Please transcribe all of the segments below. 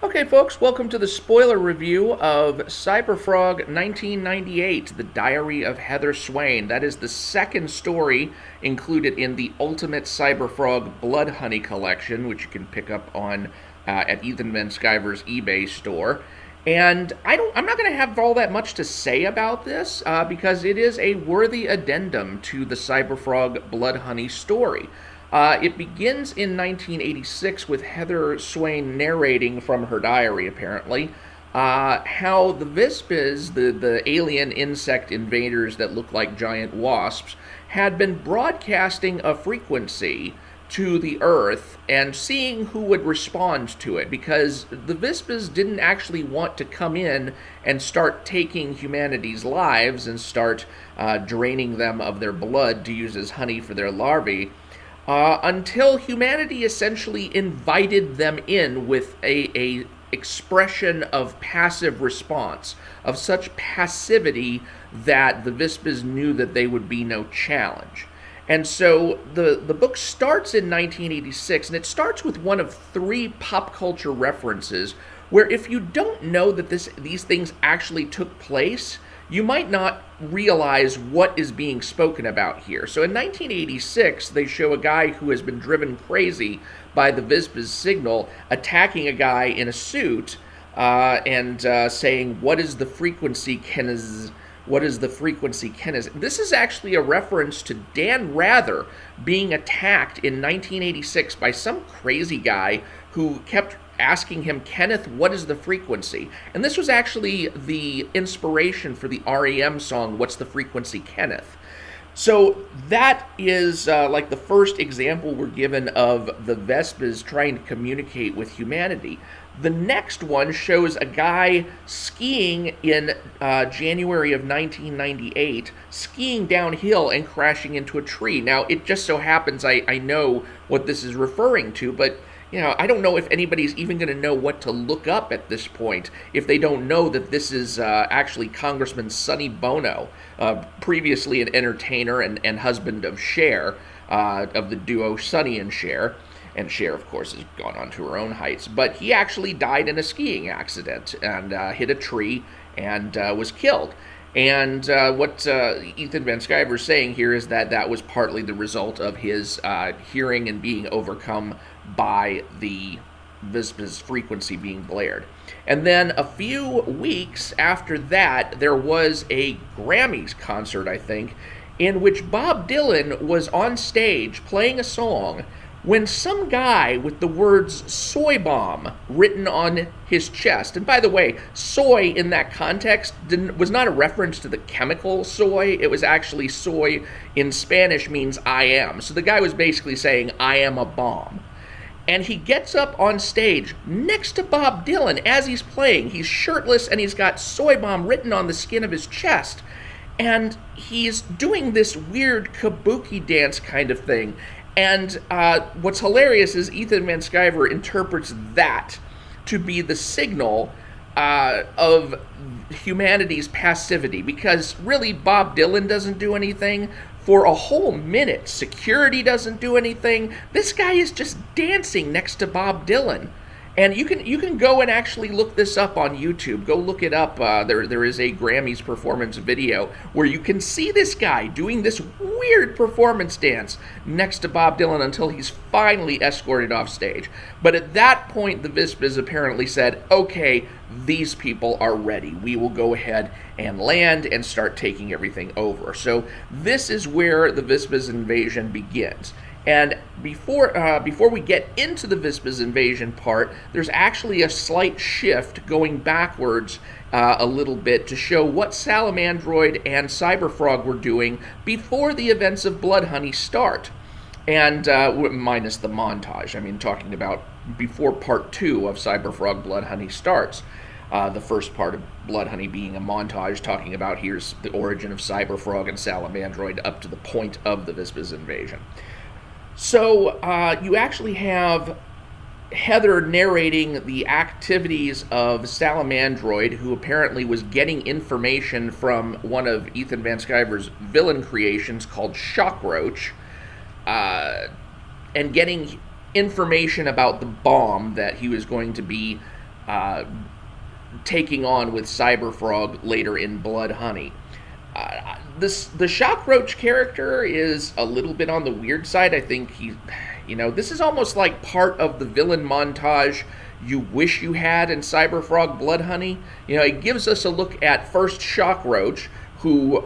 Okay, folks, welcome to the spoiler review of Cyberfrog 1998, The Diary of Heather Swain. That is the second story included in the Ultimate Cyberfrog Bloodhoney collection, which you can pick up on at Ethan Van Sciver's eBay store. And I'm not going to have all that much to say about this because it is a worthy addendum to the Cyberfrog Bloodhoney story. It begins in 1986 with Heather Swain narrating from her diary, apparently, how the Vyzpzz, the alien insect invaders that look like giant wasps, had been broadcasting a frequency to the Earth and seeing who would respond to it, because the Vyzpzz didn't actually want to come in and start taking humanity's lives and start draining them of their blood to use as honey for their larvae. Until humanity essentially invited them in with a expression of passive response, of such passivity that the Vyzpzz knew that they would be no challenge. And so the book starts in 1986, and it starts with one of three pop culture references where, if you don't know that these things actually took place, you might not realize what is being spoken about here. So in 1986, they show a guy who has been driven crazy by the Vyzpzz signal attacking a guy in a suit and saying, "What is the frequency, Kenneth? What is the frequency, Kenneth?" This is actually a reference to Dan Rather being attacked in 1986 by some crazy guy who kept asking him, "Kenneth, what is the frequency?" And this was actually the inspiration for the REM song, "What's the Frequency, Kenneth?" So that is like the first example we're given of the Vyzpzz trying to communicate with humanity. The next one shows a guy skiing in January of 1998, skiing downhill and crashing into a tree. Now, it just so happens I know what this is referring to, but I don't know if anybody's even going to know what to look up at this point if they don't know that this is actually Congressman Sonny Bono, previously an entertainer and husband of Cher, of the duo Sonny and Cher. And Cher, of course, has gone on to her own heights. But he actually died in a skiing accident and hit a tree and was killed. And what Ethan Van Sciver is saying here is that that was partly the result of his hearing and being overcome by the Vyzpzz frequency being blared. And then a few weeks after that, there was a Grammys concert, I think, in which Bob Dylan was on stage playing a song when some guy with the words "soy bomb" written on his chest, and by the way, soy in that context was not a reference to the chemical soy, it was actually soy in Spanish means "I am." So the guy was basically saying, "I am a bomb." And he gets up on stage next to Bob Dylan as he's playing. He's shirtless and he's got "soy bomb" written on the skin of his chest. And he's doing this weird kabuki dance kind of thing. And what's hilarious is Ethan Van Sciver interprets that to be the signal of humanity's passivity, because really Bob Dylan doesn't do anything. For a whole minute, security doesn't do anything. This guy is just dancing next to Bob Dylan. And you can go and actually look this up on YouTube. Go look it up. There is a Grammys performance video where you can see this guy doing this weird performance dance next to Bob Dylan until he's finally escorted off stage. But at that point, the Vyzpzz apparently said, "Okay, these people are ready. We will go ahead and land and start taking everything over." So this is where the Vyzpzz invasion begins. And before we get into the Vyzpzz invasion part, there's actually a slight shift going backwards a little bit to show what Salamandroid and Cyberfrog were doing before the events of Bloodhoney start. And minus the montage, talking about before part 2 of Cyberfrog Bloodhoney starts. The first part of Bloodhoney being a montage talking about here's the origin of Cyberfrog and Salamandroid up to the point of the Vyzpzz invasion. So you actually have Heather narrating the activities of Salamandroid, who apparently was getting information from one of Ethan Van Sciver's villain creations called Shockroach, and getting information about the bomb that he was going to be taking on with Cyberfrog later in BLOODHONEY. The Shockroach character is a little bit on the weird side. I think this is almost like part of the villain montage you wish you had in Cyberfrog BLOODHONEY. It gives us a look at first Shockroach, who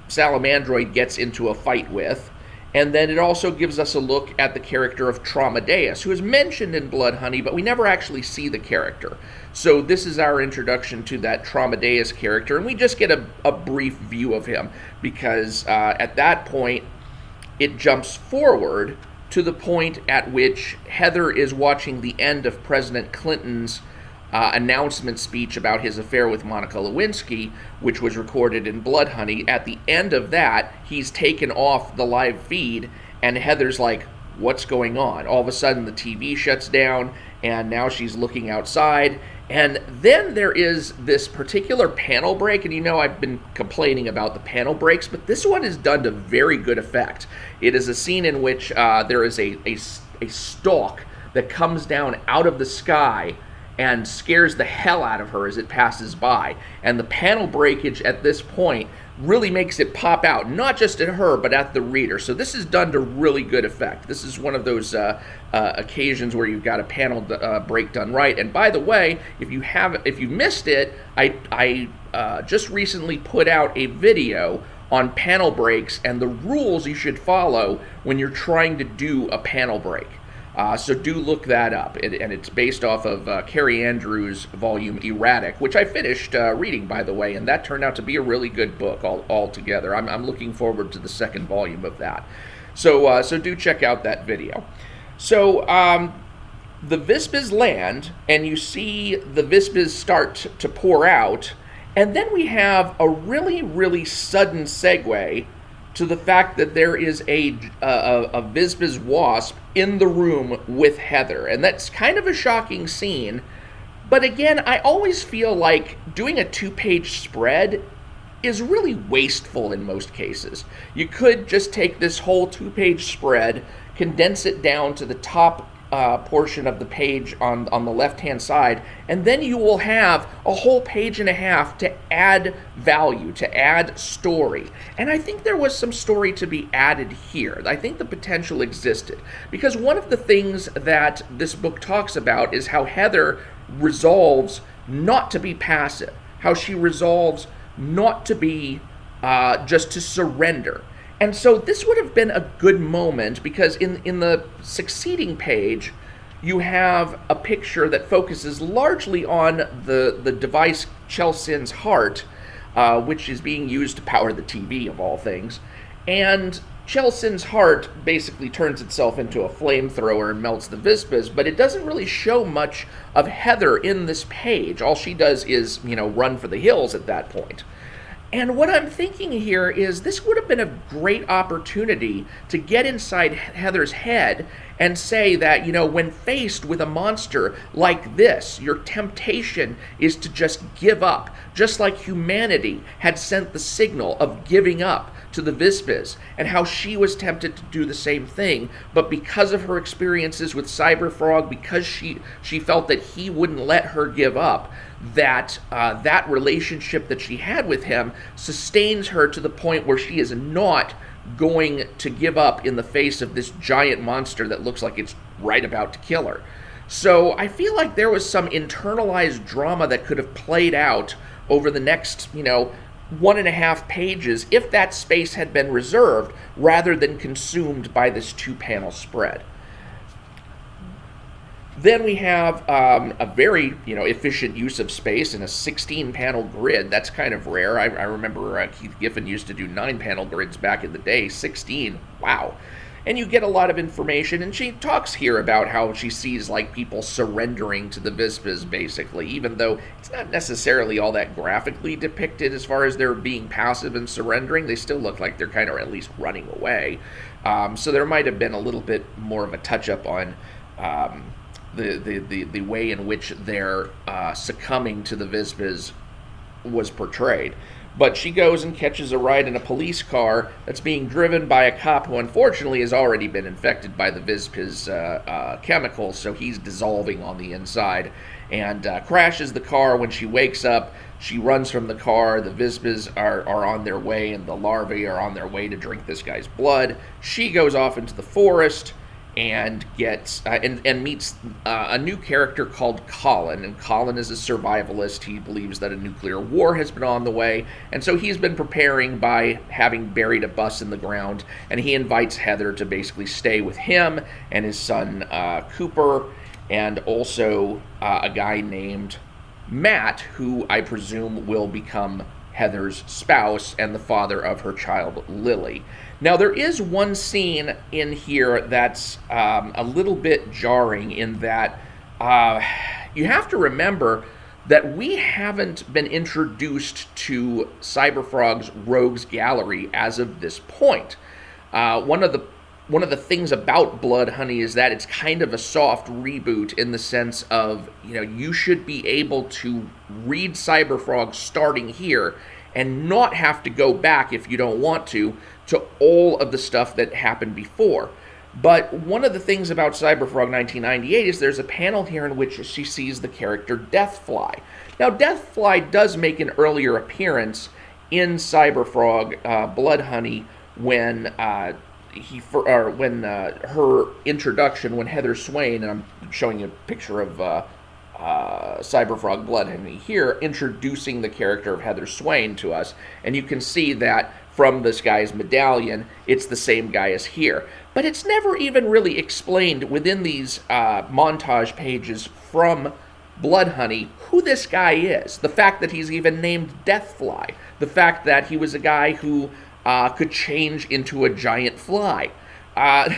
Salamandroid gets into a fight with, and then it also gives us a look at the character of Tromadeus, who is mentioned in BLOODHONEY, but we never actually see the character. So this is our introduction to that Tromadeus character, and we just get a brief view of him, because at that point, it jumps forward to the point at which Heather is watching the end of President Clinton's announcement speech about his affair with Monica Lewinsky, which was recorded in BLOODHONEY. At the end of that, he's taken off the live feed, and Heather's like, what's going on? All of a sudden, the TV shuts down, and now she's looking outside. And then there is this particular panel break, and I've been complaining about the panel breaks, but this one is done to very good effect. It is a scene in which there is a stalk that comes down out of the sky and scares the hell out of her as it passes by. And the panel breakage at this point really makes it pop out, not just at her, but at the reader. So this is done to really good effect. This is one of those occasions where you've got a panel break done right. And by the way, if you missed it, I just recently put out a video on panel breaks and the rules you should follow when you're trying to do a panel break. So do look that up, and it's based off of Carrie Andrews' volume Erratic, which I finished reading, by the way, and that turned out to be a really good book altogether. I'm looking forward to the second volume of that. So do check out that video. So the Vyzpzz land, and you see the Vyzpzz start to pour out, and then we have a really, really sudden segue to the fact that there is a Vyzpzz wasp in the room with Heather. And that's kind of a shocking scene. But again, I always feel like doing a 2-page spread is really wasteful in most cases. You could just take this whole 2-page spread, condense it down to the top portion of the page on the left-hand side, and then you will have a whole page and a half to add value, to add story. And I think there was some story to be added here. I think the potential existed, because one of the things that this book talks about is how Heather resolves not to be passive, how she resolves not to be just to surrender. And so this would have been a good moment, because in the succeeding page, you have a picture that focuses largely on the device Sinn's heart, which is being used to power the TV, of all things. And Sinn's heart basically turns itself into a flamethrower and melts the Vyzpzz, but it doesn't really show much of Heather in this page. All she does is, run for the hills at that point. And what I'm thinking here is this would have been a great opportunity to get inside Heather's head and say that, when faced with a monster like this, your temptation is to just give up, just like humanity had sent the signal of giving up to the Vyzpzz, and how she was tempted to do the same thing, but because of her experiences with Cyberfrog, because she felt that he wouldn't let her give up, that relationship that she had with him sustains her to the point where she is not going to give up in the face of this giant monster that looks like it's right about to kill her. So I feel like there was some internalized drama that could have played out over the next, 1.5 pages if that space had been reserved rather than consumed by this 2-panel spread. Then we have a very, efficient use of space in a 16-panel grid. That's kind of rare. I remember Keith Giffen used to do 9-panel grids back in the day. 16, wow. And you get a lot of information, and she talks here about how she sees, people surrendering to the Vyzpzz, basically, even though it's not necessarily all that graphically depicted as far as they're being passive and surrendering. They still look like they're kind of at least running away. So there might have been a little bit more of a touch-up on the way in which their succumbing to the Vyzpzz was portrayed. But she goes and catches a ride in a police car that's being driven by a cop who unfortunately has already been infected by the Vyzpzz chemical, so he's dissolving on the inside, and crashes the car. When she wakes up, she runs from the car. The Vyzpzz are on their way, and the larvae are on their way to drink this guy's blood. She goes off into the forest and gets and meets a new character called Colin. And Colin is a survivalist. He believes that a nuclear war has been on the way, and so he's been preparing by having buried a bus in the ground, and he invites Heather to basically stay with him and his son Cooper, and also a guy named Matt, who I presume will become Heather's spouse and the father of her child, Lily. Now, there is one scene in here that's a little bit jarring in that you have to remember that we haven't been introduced to Cyberfrog's Rogues Gallery as of this point. One of the things about Bloodhoney is that it's kind of a soft reboot in the sense of, you should be able to read Cyberfrog starting here and not have to go back, if you don't want to all of the stuff that happened before. But one of the things about Cyberfrog 1998 is there's a panel here in which she sees the character Deathfly. Now, Deathfly does make an earlier appearance in Cyberfrog Bloodhoney when her introduction, when Heather Swain, and I'm showing you a picture of Cyberfrog Bloodhoney here, introducing the character of Heather Swain to us, and you can see that from this guy's medallion, it's the same guy as here. But it's never even really explained within these montage pages from Bloodhoney who this guy is. The fact that he's even named Deathfly. The fact that he was a guy who could change into a giant fly.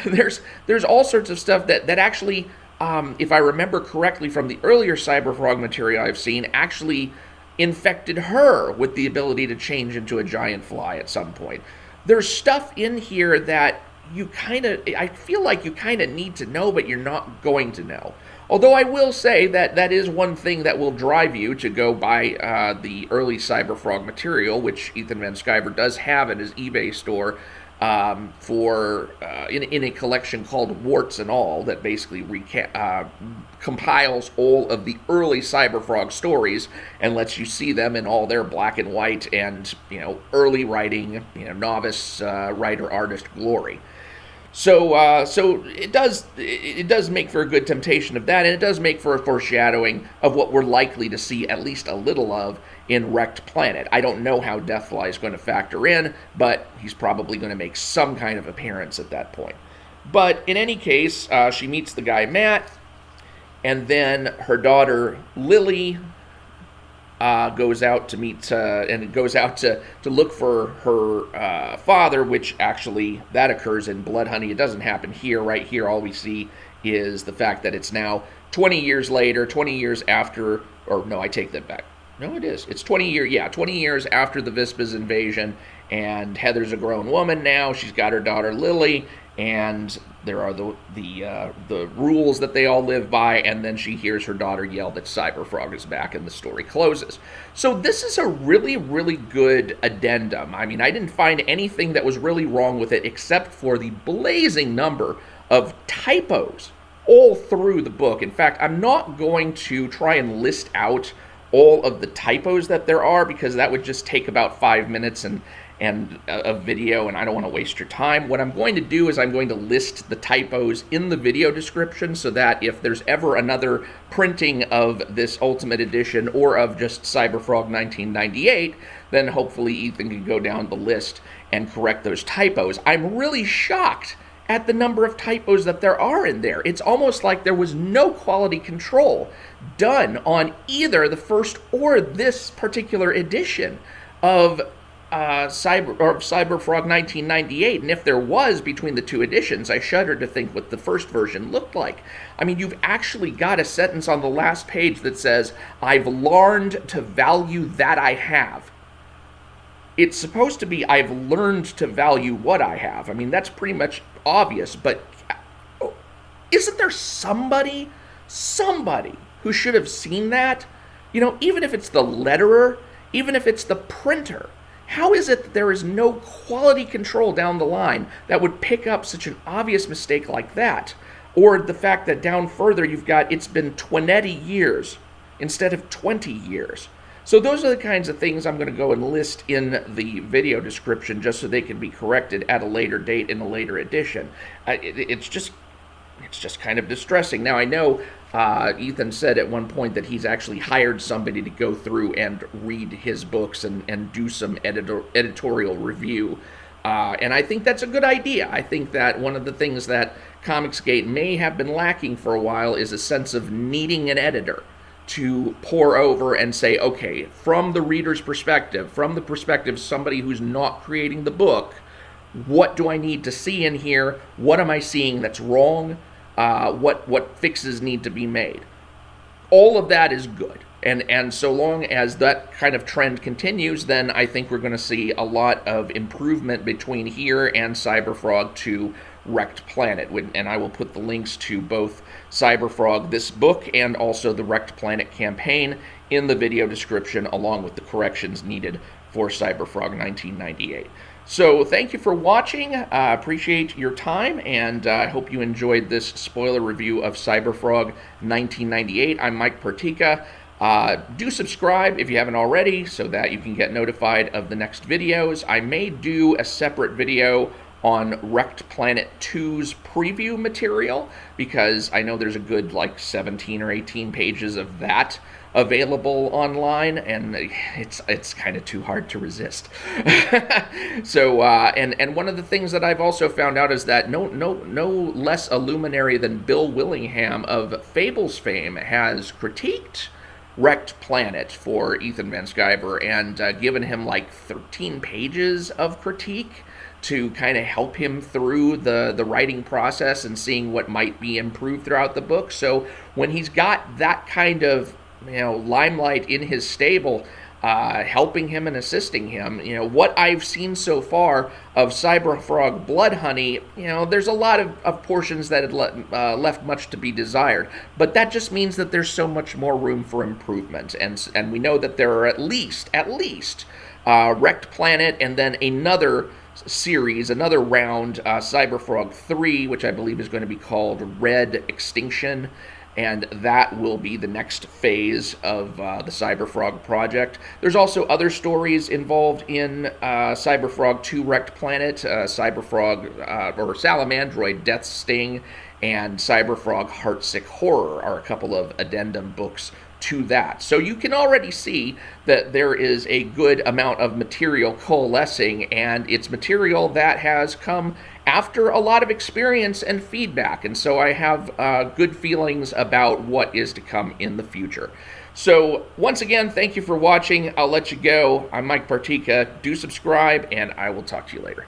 There's all sorts of stuff that actually, if I remember correctly from the earlier Cyberfrog material I've seen, actually infected her with the ability to change into a giant fly at some point. There's stuff in here that I feel like you kind of need to know, but you're not going to know. Although I will say that is one thing that will drive you to go buy the early Cyberfrog material, which Ethan Van Sciver does have in his eBay store, in a collection called Warts and All, that basically compiles all of the early Cyberfrog stories and lets you see them in all their black and white and early writing, novice writer artist glory. So it does make for a good temptation of that, and it does make for a foreshadowing of what we're likely to see at least a little of in Wrecked Planet. I don't know how Deathfly is going to factor in, but he's probably going to make some kind of appearance at that point. But in any case, she meets the guy Matt, and then her daughter Lily goes out to meet and goes out to look for her father, which actually that occurs in Bloodhoney. It doesn't happen here. Right here, all we see is the fact that it's now 20 years later, 20 years after, or no, I take that back. No, it is. It's 20 years after the Vyzpzz invasion, and Heather's a grown woman now. She's got her daughter Lily, and there are the rules that they all live by, and then she hears her daughter yell that Cyberfrog is back, and the story closes. So this is a really, really good addendum. I mean, I didn't find anything that was really wrong with it except for the blazing number of typos all through the book. In fact, I'm not going to try and list out all of the typos that there are, because that would just take about 5 minutes and a video, and I don't want to waste your time. What I'm going to do is I'm going to list the typos in the video description, so that if there's ever another printing of this Ultimate Edition or of just Cyberfrog 1998, then hopefully Ethan can go down the list and correct those typos. I'm really shocked at the number of typos that there are in there. It's almost like there was no quality control done on either the first or this particular edition of Cyberfrog 1998, and if there was between the two editions, I shudder to think what the first version looked like. I mean, you've actually got a sentence on the last page that says, "I've learned to value that I have." It's supposed to be, "I've learned to value what I have." I mean, that's pretty much obvious, but isn't there somebody who should have seen that? Even if it's the letterer, even if it's the printer. How is it that there is no quality control down the line that would pick up such an obvious mistake like that? Or the fact that down further you've got it's been 20 years instead of 20 years. So those are the kinds of things I'm going to go and list in the video description just so they can be corrected at a later date in a later edition. It's just kind of distressing. Now, I know Ethan said at one point that he's actually hired somebody to go through and read his books and do some editorial review. And I think that's a good idea. I think that one of the things that Comicsgate may have been lacking for a while is a sense of needing an editor to pour over and say, okay, from the reader's perspective, from the perspective of somebody who's not creating the book, what do I need to see in here? What am I seeing that's wrong? What fixes need to be made? All of that is good. And so long as that kind of trend continues, then I think we're going to see a lot of improvement between here and Cyberfrog 2 Wrecked Planet. And I will put the links to both Cyberfrog, this book, and also the Wrecked Planet campaign in the video description, along with the corrections needed for Cyberfrog 1998. So thank you for watching. Appreciate your time, and I hope you enjoyed this spoiler review of Cyberfrog 1998. I'm Mike Partika. Do subscribe if you haven't already so that you can get notified of the next videos. I may do a separate video on Wrecked Planet 2's preview material, because I know there's a good like 17 or 18 pages of that available online, and it's kind of too hard to resist. So and one of the things that I've also found out is that no less a luminary than Bill Willingham of Fables fame has critiqued Wrecked Planet for Ethan Van Sciver and given him like 13 pages of critique to kind of help him through the writing process and seeing what might be improved throughout the book. So when he's got that kind of limelight in his stable, helping him and assisting him, what I've seen so far of Cyberfrog Bloodhoney, there's a lot of portions that had left much to be desired, but that just means that there's so much more room for improvement, and we know that there are at least Wrecked Planet and then another series, another round, Cyberfrog 3, which I believe is going to be called Red Extinction, and that will be the next phase of the Cyberfrog project. There's also other stories involved in Cyberfrog 2 Wrecked Planet, Cyberfrog or Salamandroid Death Sting, and Cyberfrog Heartsick Horror are a couple of addendum books to that. So you can already see that there is a good amount of material coalescing, and it's material that has come after a lot of experience and feedback, and so I have good feelings about what is to come in the future. So once again, thank you for watching. I'll let you go. I'm Mike Partika. Do subscribe, and I will talk to you later.